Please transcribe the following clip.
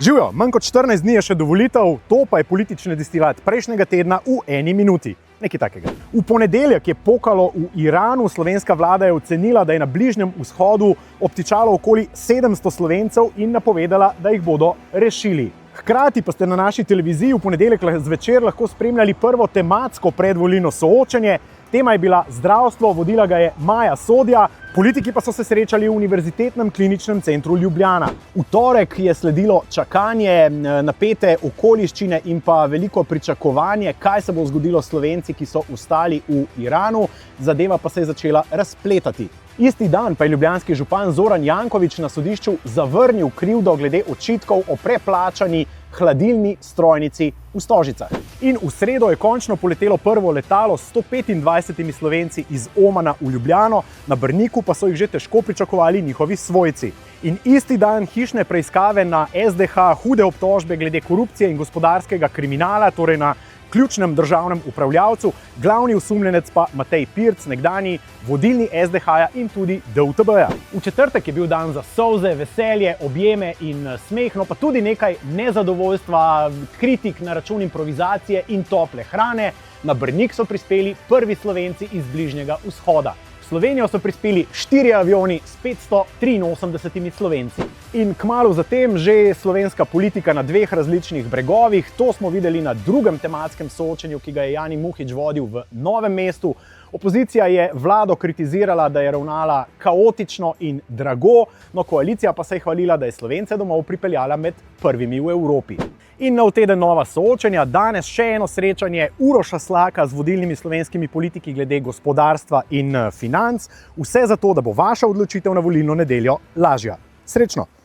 Živijo, manj kot 14 dni je še do volitev, to pa je politični destilat prejšnjega tedna v eni minuti. Nekaj takega. V ponedeljek je pokalo v Iranu, slovenska vlada je ocenila, da je na Bližnjem vzhodu obtičalo okoli 700 Slovencev in napovedala, da jih bodo rešili. Hkrati pa ste na naši televiziji v ponedeljek zvečer lahko spremljali prvo tematsko predvolilno soočenje. Tema je bila zdravstvo, vodila ga je Maja Sodja, politiki pa so se srečali v Univerzitetnem kliničnem centru Ljubljana. V torek je sledilo čakanje, napete okoliščine in pa veliko pričakovanje, kaj se bo zgodilo s Slovenci, ki so ostali v Iranu, zadeva pa se je začela razpletati. Isti dan pa je ljubljanski župan Zoran Janković na sodišču zavrnil krivdo glede očitkov o preplačani hladilni strojnici v Stožicah. In v sredo je končno poletelo prvo letalo s 125 Slovenci iz Omana v Ljubljano, na Brniku pa so jih že težko pričakovali njihovi svojci. In isti dan hišne preiskave na SDH, hude obtožbe glede korupcije in gospodarskega kriminala, torej na ključnem državnem upravljavcu, glavni osumljenec pa Matej Pirc, nekdanji vodilni SDH-ja in tudi DUTB-ja. V četrtek je bil dan za solze, veselje, objeme in smeh, no pa tudi nekaj nezadovoljstva, kritik na račun improvizacije in tople hrane. Na Brnik so prispeli prvi Slovenci iz Bližnjega vzhoda. V Slovenijo so prispeli 4 avioni s 583 Slovenci. In kmalu zatem že slovenska politika na 2 različnih bregovih. To smo videli na drugem tematskem soočenju, ki ga je Jani Muhič vodil v Novem mestu. Opozicija je vlado kritizirala, da je ravnala kaotično in drago, no koalicija pa se je hvalila, da je Slovence domov pripeljala med prvimi v Evropi. In nov teden nova soočenja, danes še eno srečanje Uroša Slaka z vodilnimi slovenskimi politiki glede gospodarstva in financ. Vse zato, da bo vaša odločitev na volilno nedeljo lažja. Srečno!